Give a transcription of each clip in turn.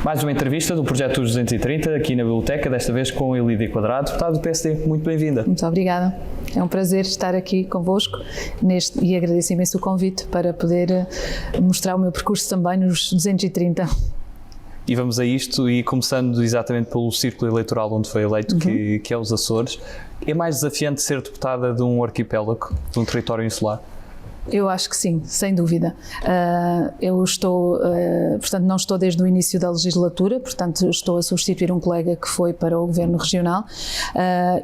Mais uma entrevista do Projeto 230, aqui na Biblioteca, desta vez com a Lídia Quadrado, deputada do PSD. Muito bem-vinda. Muito obrigada. É um prazer estar aqui convosco e agradeço imenso o convite para poder mostrar o meu percurso também nos 230. E vamos a isto, e começando exatamente pelo círculo eleitoral onde foi eleito, que é os Açores. É mais desafiante ser deputada de um arquipélago, de um território insular? Eu acho que sim, sem dúvida. Eu estou, portanto, não estou desde o início da legislatura, portanto, estou a substituir um colega que foi para o Governo Regional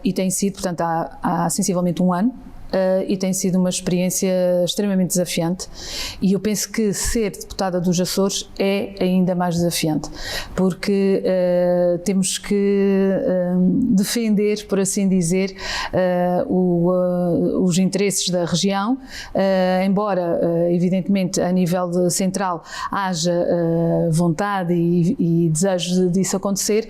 e tem sido, portanto, há sensivelmente um ano. E tem sido uma experiência extremamente desafiante, e eu penso que ser deputada dos Açores é ainda mais desafiante, porque temos que defender, por assim dizer, os interesses da região, embora evidentemente a nível central haja vontade e desejo disso acontecer,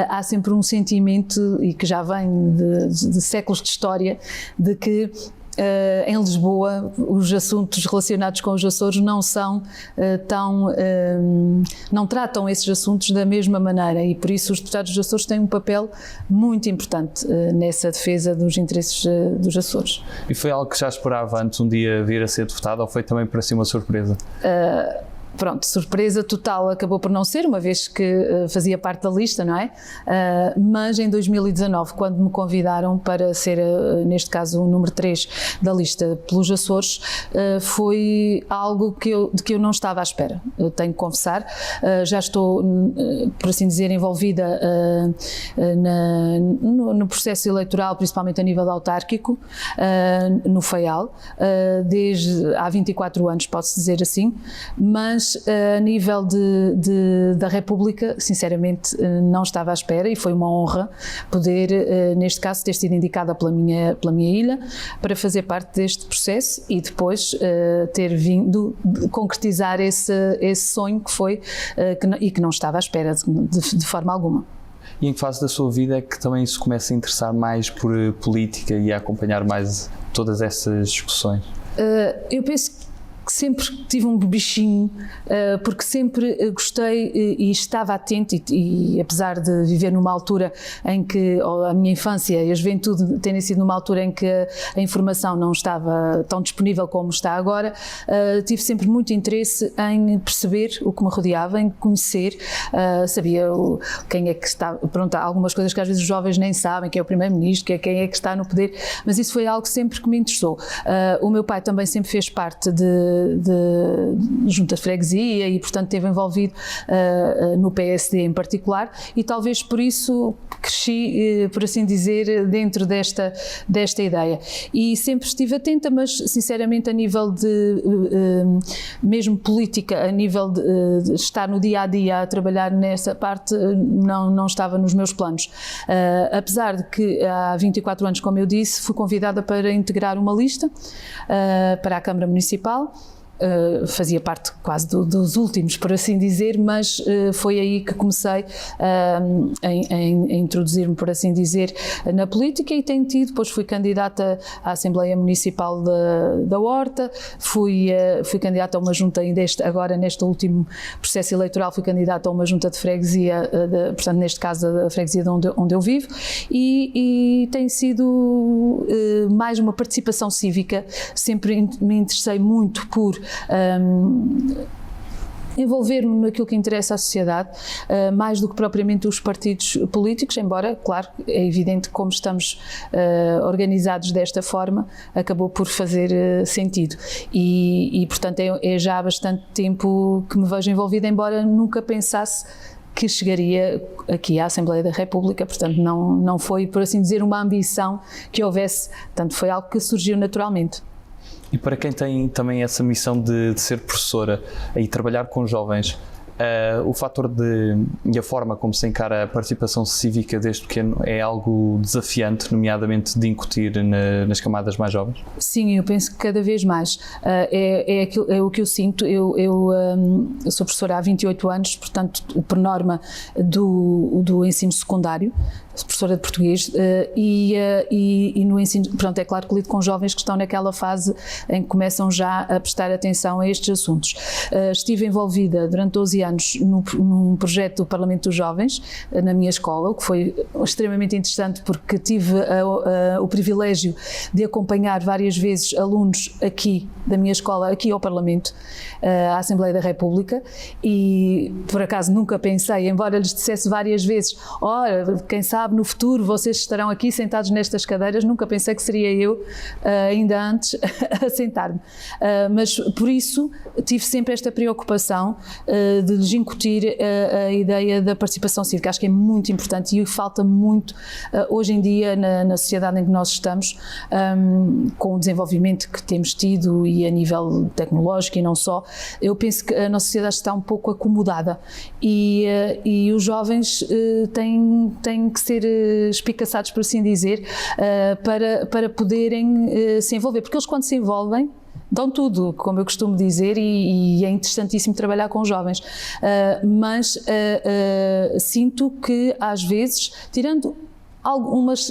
há sempre um sentimento, e que já vem de séculos de história, de que em Lisboa os assuntos relacionados com os Açores não são não tratam esses assuntos da mesma maneira, e por isso os deputados dos Açores têm um papel muito importante nessa defesa dos interesses dos Açores. E foi algo que já esperava antes um dia vir a ser deputada, ou foi também para si uma surpresa? Pronto, surpresa total acabou por não ser, uma vez que fazia parte da lista, não é? Mas em 2019, quando me convidaram para ser, neste caso, o número 3 da lista pelos Açores, foi algo de que eu não estava à espera, eu tenho que confessar. Já estou, por assim dizer, envolvida no processo eleitoral, principalmente a nível autárquico, no FAIAL, desde há 24 anos, pode-se dizer assim, mas a nível da República, sinceramente, não estava à espera, e foi uma honra poder, neste caso, ter sido indicada pela minha ilha para fazer parte deste processo e depois ter vindo concretizar esse sonho que foi e que não estava à espera de forma alguma. E em que fase da sua vida é que também se começa a interessar mais por política e a acompanhar mais todas essas discussões? Eu penso que sempre tive um bichinho, porque sempre gostei e estava atento, e apesar de viver numa altura em que a minha infância e a juventude terem sido numa altura em que a informação não estava tão disponível como está agora, tive sempre muito interesse em perceber o que me rodeava, em conhecer, sabia quem é que está, pronto, há algumas coisas que às vezes os jovens nem sabem, quem é o primeiro-ministro, quem é que está no poder, mas isso foi algo sempre que me interessou. O meu pai também sempre fez parte de junta de freguesia e, portanto, esteve envolvido no PSD em particular, e talvez por isso cresci, por assim dizer, dentro desta ideia. E sempre estive atenta, mas sinceramente a nível de mesmo política, a nível de estar no dia-a-dia a trabalhar nessa parte, não estava nos meus planos. Apesar de que há 24 anos, como eu disse, fui convidada para integrar uma lista para a Câmara Municipal. Fazia parte quase dos últimos, por assim dizer, mas foi aí que comecei a introduzir-me, por assim dizer, na política, e tenho tido, depois fui candidata à Assembleia Municipal da Horta, fui candidata a uma junta, agora neste último processo eleitoral fui candidata a uma junta de freguesia, portanto neste caso a freguesia onde eu vivo, e tem sido mais uma participação cívica. Sempre me interessei muito por envolver-me naquilo que interessa à sociedade, mais do que propriamente os partidos políticos, embora, claro, é evidente, como estamos organizados desta forma, acabou por fazer sentido. E portanto, é já há bastante tempo que me vejo envolvida, embora nunca pensasse que chegaria aqui à Assembleia da República, portanto não foi, por assim dizer, uma ambição que houvesse, portanto foi algo que surgiu naturalmente. E para quem tem também essa missão de ser professora e trabalhar com jovens, o fator e a forma como se encara a participação cívica desde pequeno é algo desafiante, nomeadamente de incutir nas camadas mais jovens? Sim, eu penso que cada vez mais. É o que eu sinto. Eu sou professora há 28 anos, portanto, por norma do ensino secundário. professora de português, e no ensino, pronto, é claro que lido com jovens que estão naquela fase em que começam já a prestar atenção a estes assuntos. Estive envolvida durante 12 anos num projeto do Parlamento dos Jovens, na minha escola, o que foi extremamente interessante porque tive o privilégio de acompanhar várias vezes alunos aqui da minha escola, aqui ao Parlamento, à Assembleia da República, e por acaso nunca pensei, embora lhes dissesse várias vezes, ora, quem sabe no futuro vocês estarão aqui sentados nestas cadeiras, nunca pensei que seria eu, ainda antes, a sentar-me. Mas por isso tive sempre esta preocupação de lhes incutir a ideia da participação cívica. Acho que é muito importante e falta muito hoje em dia na sociedade em que nós estamos, com o desenvolvimento que temos tido e a nível tecnológico e não só. Eu penso que a nossa sociedade está um pouco acomodada e os jovens têm que ser espicaçados, por assim dizer, para poderem se envolver, porque eles quando se envolvem dão tudo, como eu costumo dizer, e é interessantíssimo trabalhar com jovens, mas sinto que às vezes, tirando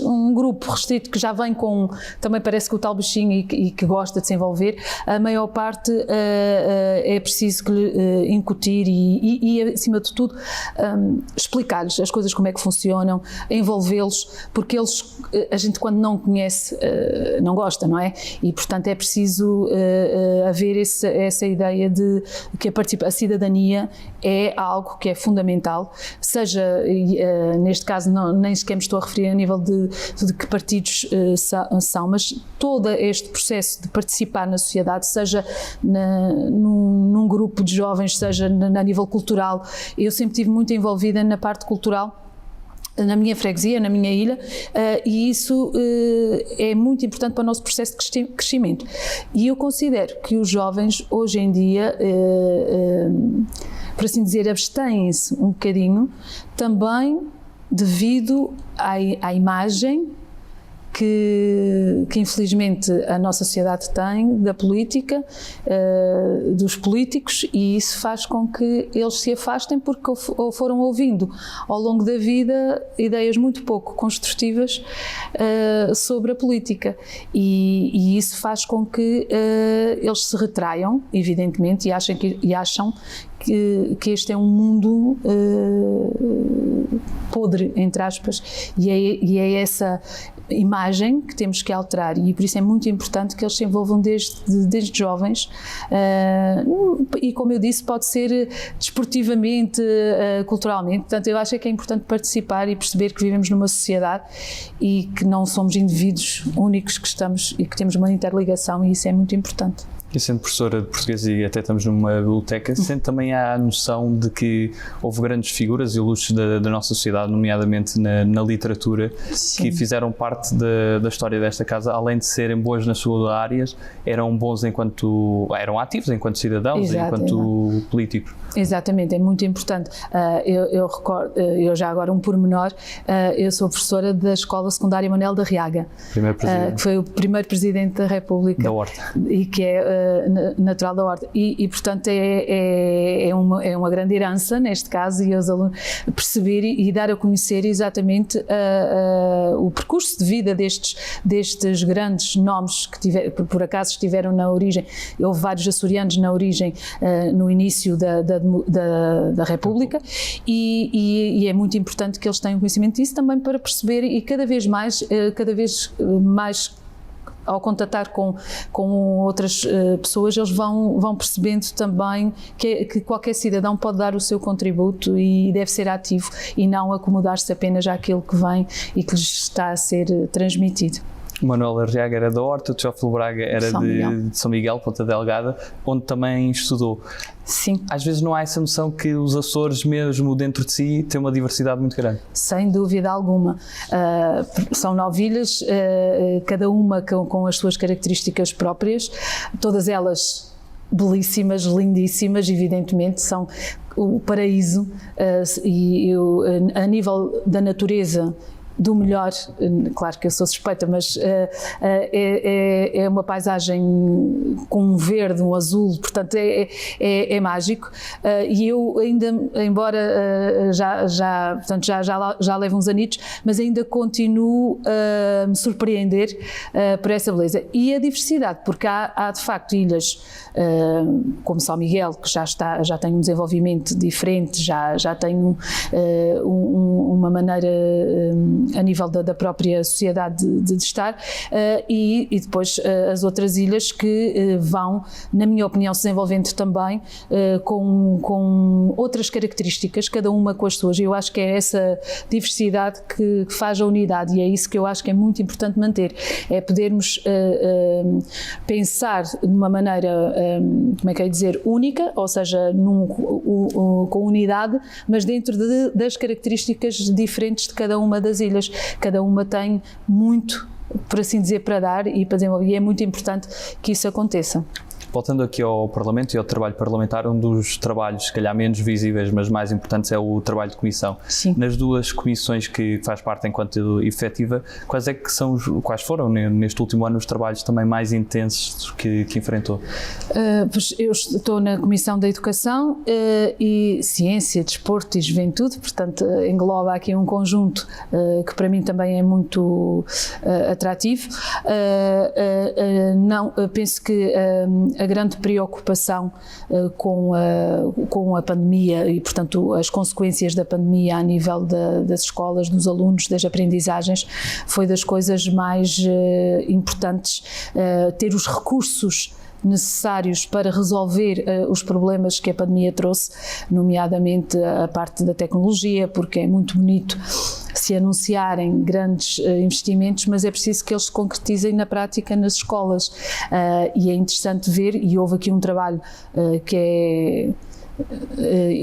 um grupo restrito que já vem com, também parece que o tal bichinho e que gosta de se envolver, a maior parte é preciso que lhe incutir e acima de tudo explicar-lhes as coisas como é que funcionam, envolvê-los, porque a gente quando não conhece não gosta, não é? E portanto é preciso haver essa ideia de que a cidadania é algo que é fundamental, seja neste caso nem sequer me estou a referir a nível de que partidos são, mas todo este processo de participar na sociedade, seja num grupo de jovens, seja a nível cultural. Eu sempre estive muito envolvida na parte cultural, na minha freguesia, na minha ilha, e isso é muito importante para o nosso processo de crescimento. E eu considero que os jovens hoje em dia, por assim dizer, abstêm-se um bocadinho também devido à imagem que infelizmente a nossa sociedade tem da política, dos políticos, e isso faz com que eles se afastem porque foram ouvindo ao longo da vida ideias muito pouco construtivas sobre a política, e isso faz com que eles se retraiam, evidentemente, e acham que este é um mundo podre, entre aspas, e é essa imagem que temos que alterar, e por isso é muito importante que eles se envolvam desde jovens, e como eu disse, pode ser desportivamente, culturalmente. Portanto, eu acho que é importante participar e perceber que vivemos numa sociedade e que não somos indivíduos únicos que estamos e que temos uma interligação, e isso é muito importante. E sendo professora de português e até estamos numa biblioteca, sendo também há a noção de que houve grandes figuras e ilustres da nossa sociedade, nomeadamente na literatura, sim, que fizeram parte da história desta casa, além de serem boas nas suas áreas, eram bons eram ativos enquanto cidadãos e enquanto políticos. Exatamente, é muito importante. Eu recordo, eu já agora um pormenor, eu sou professora da Escola Secundária Manuel da Riaga, que foi o primeiro presidente da República da Horta, e que é natural da Horta, e portanto é uma grande herança neste caso, e os alunos perceber e dar a conhecer exatamente o percurso de vida destes grandes nomes que por acaso estiveram na origem. Houve vários açorianos na origem, no início da República, e é muito importante que eles tenham conhecimento disso também para perceber, e cada vez mais ao contatar com outras pessoas, eles vão percebendo também que qualquer cidadão pode dar o seu contributo e deve ser ativo e não acomodar-se apenas àquilo que vem e que lhes está a ser transmitido. O Manuel Arriaga era da Horta, o Teófilo Braga era de São Miguel, Ponta Delgada, onde também estudou. Sim. Às vezes não há essa noção que os Açores, mesmo dentro de si, têm uma diversidade muito grande. Sem dúvida alguma. São 9 ilhas, cada uma com as suas características próprias, todas elas belíssimas, lindíssimas, evidentemente, são o paraíso, a nível da natureza do melhor, claro que eu sou suspeita, mas é uma paisagem com um verde, um azul, portanto é mágico, e eu ainda, embora já levo uns anitos, mas ainda continuo a me surpreender por essa beleza. E a diversidade, porque há de facto ilhas como São Miguel, que já tem um desenvolvimento diferente, já tem uma maneira a nível da própria sociedade de estar, e depois as outras ilhas que vão, na minha opinião, se desenvolvendo também com outras características, cada uma com as suas. Eu acho que é essa diversidade que faz a unidade, e é isso que eu acho que é muito importante manter, é podermos pensar de uma maneira, como é que é dizer, única, ou seja, com unidade, mas dentro das características diferentes de cada uma das ilhas. Cada uma tem muito, por assim dizer, para dar e para desenvolver, e é muito importante que isso aconteça. Voltando aqui ao Parlamento e ao trabalho parlamentar, um dos trabalhos, se calhar menos visíveis, mas mais importantes, é o trabalho de comissão. Sim. Nas duas comissões que faz parte enquanto efetiva, quais foram neste último ano os trabalhos também mais intensos que enfrentou? Pois eu estou na Comissão da Educação e Ciência, Desporto e Juventude, portanto engloba aqui um conjunto que para mim também é muito atrativo. Penso que a grande preocupação com a pandemia e, portanto, as consequências da pandemia a nível das escolas, dos alunos, das aprendizagens, foi das coisas mais importantes, ter os recursos necessários para resolver os problemas que a pandemia trouxe, nomeadamente a parte da tecnologia, porque é muito bonito se anunciarem grandes investimentos, mas é preciso que eles se concretizem na prática nas escolas, e é interessante ver, e houve aqui um trabalho que é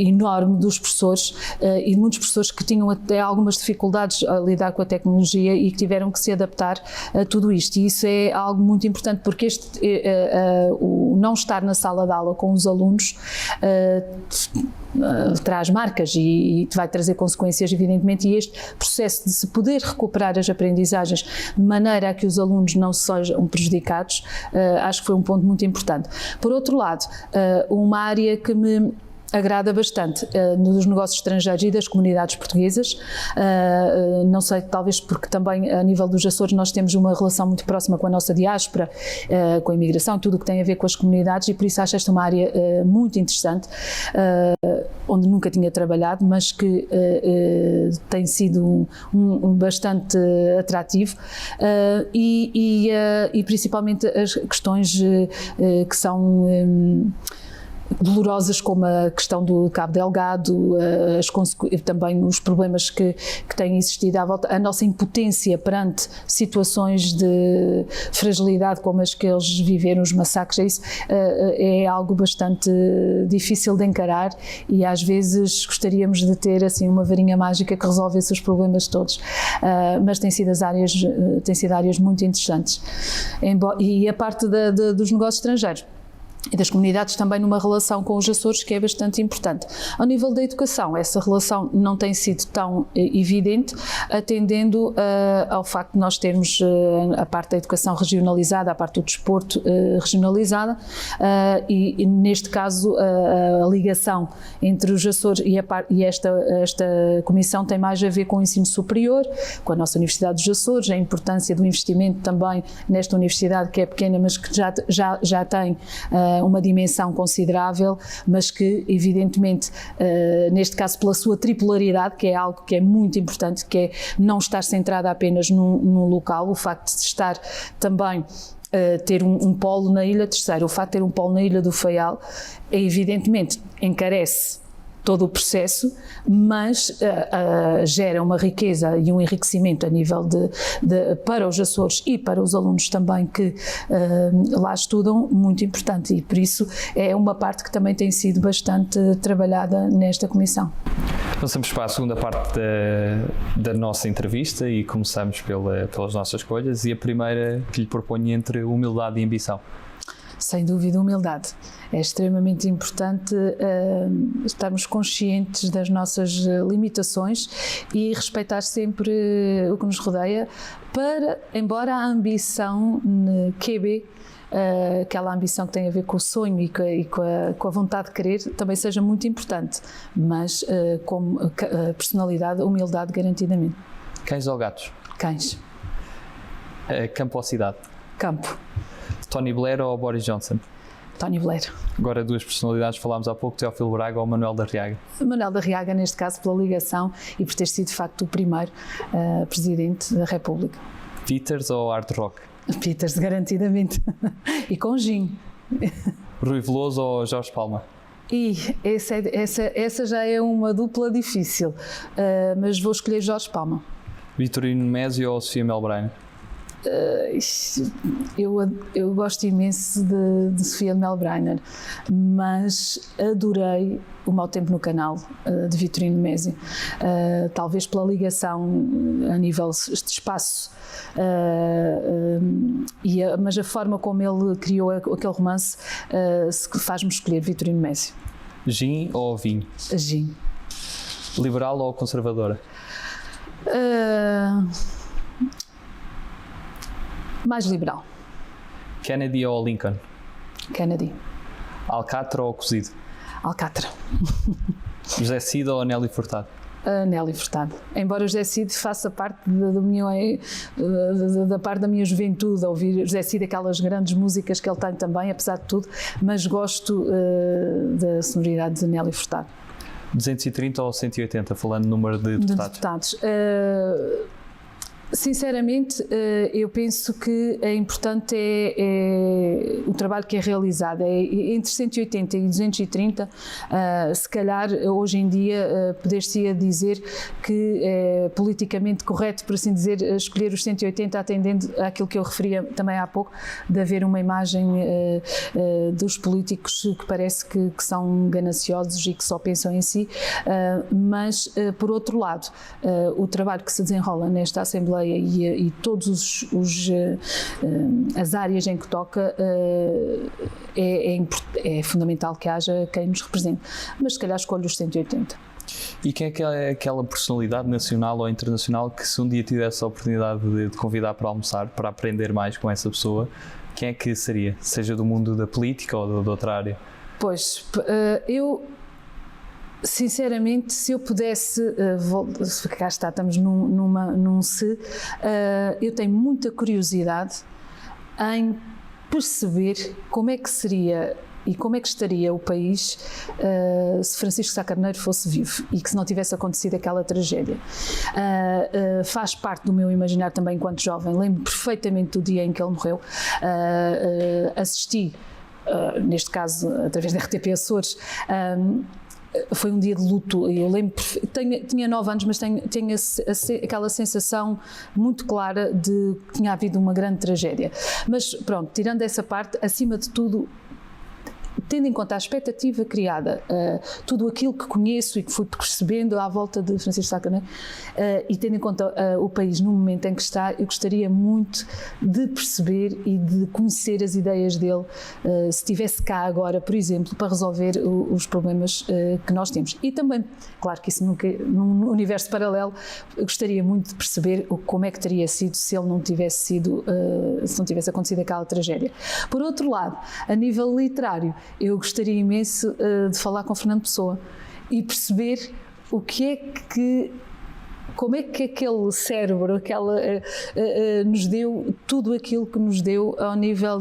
enorme dos professores e de muitos professores que tinham até algumas dificuldades a lidar com a tecnologia e que tiveram que se adaptar a tudo isto, e isso é algo muito importante, porque o não estar na sala de aula com os alunos traz marcas e vai trazer consequências, evidentemente, e este processo de se poder recuperar as aprendizagens de maneira a que os alunos não sejam prejudicados, acho que foi um ponto muito importante. Por outro lado, uma área que me agrada bastante nos negócios estrangeiros e das comunidades portuguesas, não sei, talvez porque também a nível dos Açores nós temos uma relação muito próxima com a nossa diáspora, com a imigração, tudo o que tem a ver com as comunidades, e por isso acho esta uma área muito interessante, onde nunca tinha trabalhado, mas que tem sido bastante atrativo, e principalmente as questões que são dolorosas, como a questão do Cabo Delgado, também os problemas que têm existido à volta, a nossa impotência perante situações de fragilidade como as que eles viveram, os massacres, é algo bastante difícil de encarar, e às vezes gostaríamos de ter assim uma varinha mágica que resolvesse os problemas todos, mas têm sido áreas muito interessantes. E a parte dos negócios estrangeiros e das comunidades também numa relação com os Açores, que é bastante importante. Ao nível da educação, essa relação não tem sido tão evidente, atendendo ao facto de nós termos a parte da educação regionalizada, a parte do desporto regionalizada, e neste caso a ligação entre os Açores e esta comissão tem mais a ver com o ensino superior, com a nossa Universidade dos Açores, a importância do investimento também nesta universidade, que é pequena, mas que já tem uma dimensão considerável, mas que evidentemente neste caso pela sua tripolaridade, que é algo que é muito importante, que é não estar centrada apenas num local, o facto de estar também ter um polo na Ilha Terceira, o facto de ter um polo na Ilha do Faial, evidentemente encarece todo o processo, mas gera uma riqueza e um enriquecimento a nível para os Açores e para os alunos também que lá estudam, muito importante, e por isso é uma parte que também tem sido bastante trabalhada nesta comissão. Passamos para a segunda parte da nossa entrevista e começamos pelas nossas escolhas, e a primeira que lhe proponho entre humildade e ambição. Sem dúvida, humildade. É extremamente importante estarmos conscientes das nossas limitações e respeitar sempre o que nos rodeia, embora a ambição QB, aquela ambição que tem a ver com o sonho e com a vontade de querer, também seja muito importante, mas como personalidade, humildade garantidamente. Cães ou gatos? Cães. Campo ou cidade? Campo. Tony Blair ou Boris Johnson? Tony Blair. Agora duas personalidades, falámos há pouco, Teófilo Braga ou Manuel da Riaga? Manuel da Riaga, neste caso, pela ligação e por ter sido, de facto, o primeiro Presidente da República. Peters ou Hard Rock? Peters, garantidamente. E com gin. Rui Veloso ou Jorge Palma? E essa já é uma dupla difícil, mas vou escolher Jorge Palma. Vitorino Mésio ou Sofia Melbrenner? Eu gosto imenso de Sofia Melbrenner, mas adorei O Mau Tempo no Canal, de Vitorino Mésio, talvez pela ligação a nível de espaço, mas a forma como ele criou aquele romance faz-me escolher Vitorino Mésio. Gin ou vinho? Gin. Liberal ou conservadora? Mais liberal. Kennedy ou Lincoln? Kennedy. Alcatra ou cozido? Alcatra. José Cid ou Nelly Furtado? Nelly Furtado. Embora o José Cid faça parte da parte da minha juventude, a ouvir José Cid, aquelas grandes músicas que ele tem também, apesar de tudo, mas gosto da sonoridade de Nelly Furtado. 230 ou 180, falando no número de deputados? Sinceramente, eu penso que é importante o trabalho que é realizado. Entre 180 e 230, se calhar hoje em dia poder-se dizer que é politicamente correto, por assim dizer, escolher os 180, atendendo àquilo que eu referia também há pouco, de haver uma imagem dos políticos que parece que são gananciosos e que só pensam em si, mas por outro lado, o trabalho que se desenrola nesta Assembleia e todas as áreas em que toca, é fundamental que haja quem nos represente, mas se calhar escolho os 180. E quem é aquela personalidade nacional ou internacional que, se um dia tivesse a oportunidade de convidar para almoçar, para aprender mais com essa pessoa, quem é que seria? Seja do mundo da política ou de outra área? Pois, sinceramente, se eu pudesse, cá está, estamos num se, eu tenho muita curiosidade em perceber como é que seria e como é que estaria o país se Francisco Sá Carneiro fosse vivo e que se não tivesse acontecido aquela tragédia. Faz parte do meu imaginário também enquanto jovem, lembro perfeitamente do dia em que ele morreu, assisti, neste caso através da RTP Açores, foi um dia de luto. Eu lembro, tinha 9 anos, mas tenho aquela sensação muito clara de que tinha havido uma grande tragédia. Mas pronto, tirando essa parte, acima de tudo, tendo em conta a expectativa criada, tudo aquilo que conheço e que fui percebendo à volta de Francisco Sá Carneiro, e tendo em conta o país no momento em que está, eu gostaria muito de perceber e de conhecer as ideias dele, se estivesse cá agora, por exemplo, para resolver os problemas que nós temos. E também, claro que isso nunca, num universo paralelo, eu gostaria muito de perceber como é que teria sido se ele não tivesse sido, se não tivesse acontecido aquela tragédia. Por outro lado, a nível literário, eu gostaria imenso de falar com Fernando Pessoa e perceber como é que aquele cérebro, nos deu tudo aquilo que nos deu ao nível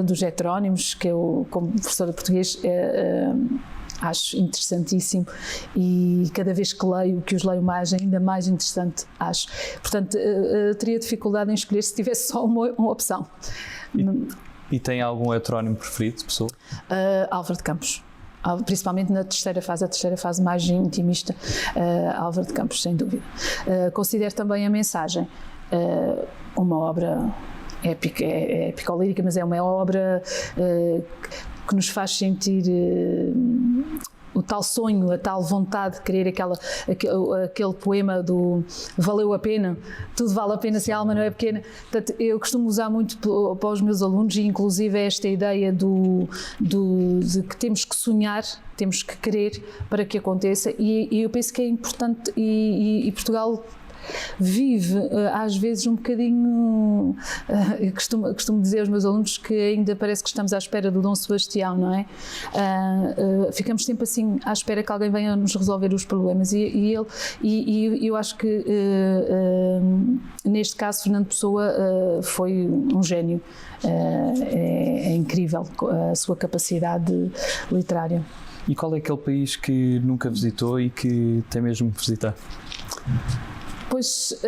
dos heterónimos, que eu, como professora de português, acho interessantíssimo, e cada vez que os leio mais, ainda mais interessante acho. Portanto, teria dificuldade em escolher se tivesse só uma opção. E tem algum heterónimo preferido de pessoa? Álvaro de Campos. Principalmente na terceira fase mais intimista, Álvaro de Campos, sem dúvida. Considero também a Mensagem uma obra épica, é épico-lírica, mas é uma obra que nos faz sentir o tal sonho, a tal vontade de querer aquele poema do valeu a pena, tudo vale a pena se a alma não é pequena. Portanto, eu costumo usar muito para os meus alunos, e inclusive esta ideia de que temos que sonhar, temos que querer para que aconteça, e eu penso que é importante, e Portugal vive às vezes um bocadinho, eu costumo dizer aos meus alunos que ainda parece que estamos à espera do Dom Sebastião, não é? Ficamos sempre assim à espera que alguém venha nos resolver os problemas, e eu acho que neste caso Fernando Pessoa foi um gênio. É incrível a sua capacidade literária. E qual é aquele país que nunca visitou e que tem mesmo que visitar? Pois,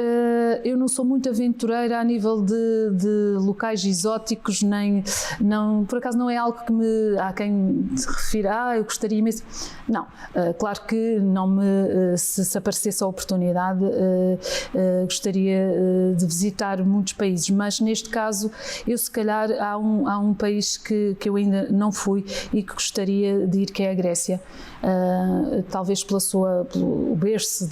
eu não sou muito aventureira a nível de locais exóticos, por acaso não é algo que há quem se refira, eu gostaria imenso. Não, claro que não se aparecesse a oportunidade, gostaria de visitar muitos países, mas neste caso, eu se calhar há um país que eu ainda não fui e que gostaria de ir, que é a Grécia. Talvez pelo berço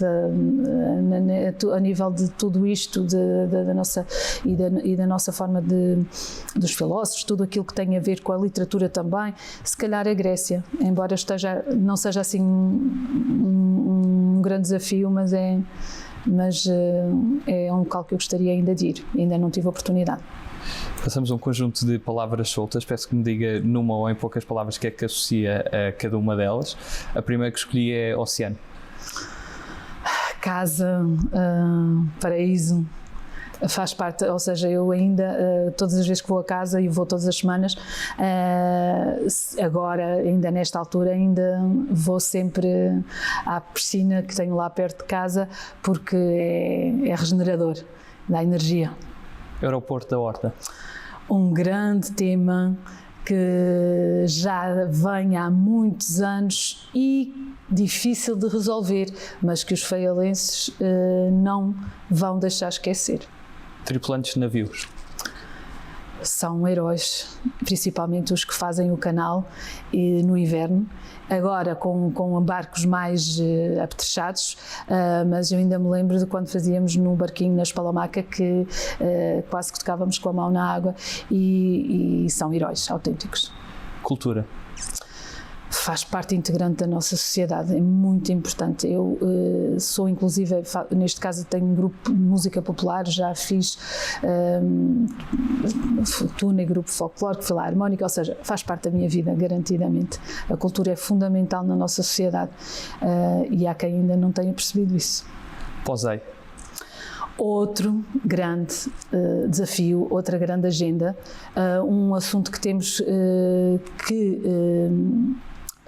a nível de tudo isto, da nossa e da nossa forma dos filósofos, tudo aquilo que tem a ver com a literatura também, se calhar a Grécia, embora não seja assim um grande desafio, mas é um local que eu gostaria ainda de ir, ainda não tive a oportunidade. Passamos a um conjunto de palavras soltas, peço que me diga numa ou em poucas palavras que é que associa a cada uma delas. A primeira que escolhi é oceano. Casa, paraíso, faz parte, ou seja, eu ainda, todas as vezes que vou a casa, e vou todas as semanas, agora, ainda nesta altura, ainda vou sempre à piscina que tenho lá perto de casa, porque é regenerador, dá energia. Aeroporto da Horta. Um grande tema que já vem há muitos anos e difícil de resolver, mas que os faialenses não vão deixar esquecer. Tripulantes de navios. São heróis, principalmente os que fazem o canal no inverno, agora com barcos mais apetrechados, mas eu ainda me lembro de quando fazíamos num barquinho na Espalamaca que quase que tocávamos com a mão na água, e são heróis autênticos. Cultura. Faz parte integrante da nossa sociedade, é muito importante. Eu sou, inclusive, neste caso tenho um grupo de música popular, já fiz tuna e grupo folclórico, filarmónica, ou seja, faz parte da minha vida, garantidamente. A cultura é fundamental na nossa sociedade, e há quem ainda não tenha percebido isso. POSEI. Outro grande desafio, outra grande agenda, um assunto que temos que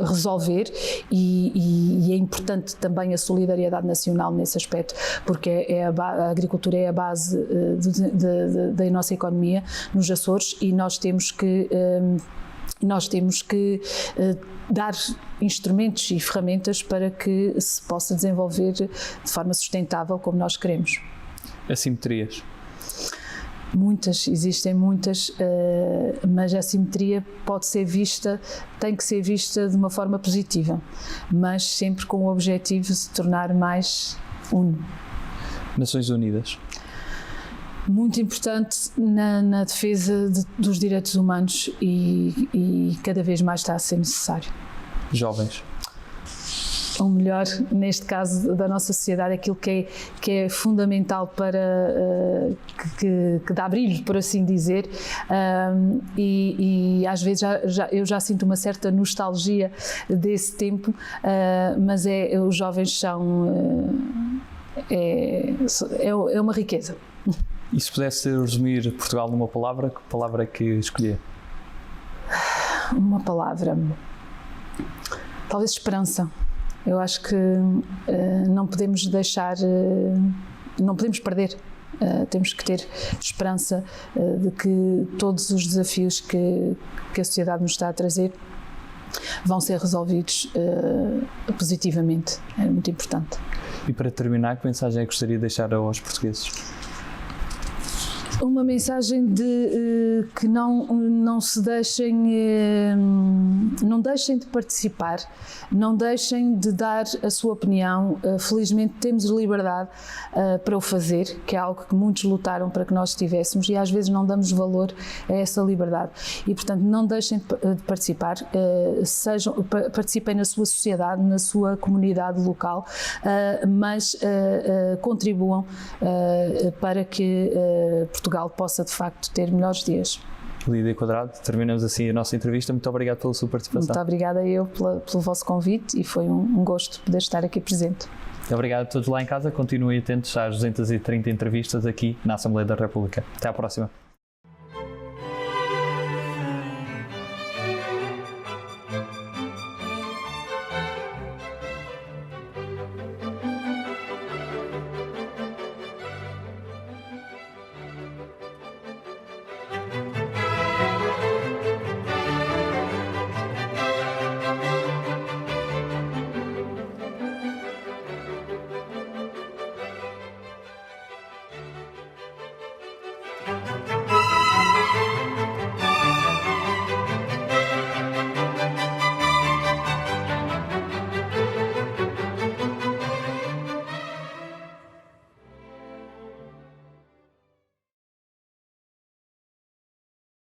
resolver, e é importante também a solidariedade nacional nesse aspecto, porque a agricultura é a base da nossa economia nos Açores, e nós temos que dar instrumentos e ferramentas para que se possa desenvolver de forma sustentável como nós queremos. Assimetrias. Existem muitas, mas a assimetria tem que ser vista de uma forma positiva, mas sempre com o objetivo de se tornar mais uno. Nações Unidas. Muito importante na defesa dos direitos humanos, e cada vez mais está a ser necessário. Jovens. O melhor, neste caso, da nossa sociedade, aquilo que é fundamental para que dá brilho, por assim dizer, e às vezes eu já sinto uma certa nostalgia desse tempo, mas os jovens é uma riqueza. E se pudesse resumir Portugal numa palavra, que palavra é que escolher? Uma palavra, talvez esperança. Eu acho que não podemos não podemos perder, temos que ter esperança de que todos os desafios que a sociedade nos está a trazer vão ser resolvidos positivamente, é muito importante. E para terminar, que mensagem é que gostaria de deixar aos portugueses? Uma mensagem de que não se deixem, não deixem de participar, não deixem de dar a sua opinião. Felizmente temos liberdade para o fazer, que é algo que muitos lutaram para que nós tivéssemos, e às vezes não damos valor a essa liberdade. E portanto não deixem de participar, participem na sua sociedade, na sua comunidade local, mas contribuam para que Portugal possa de facto ter melhores dias. Lídia Quadrado, terminamos assim a nossa entrevista. Muito obrigado pela sua participação. Muito obrigada eu pelo vosso convite e foi um gosto poder estar aqui presente. Obrigado a todos lá em casa. Continuem atentos às 230 entrevistas aqui na Assembleia da República. Até à próxima.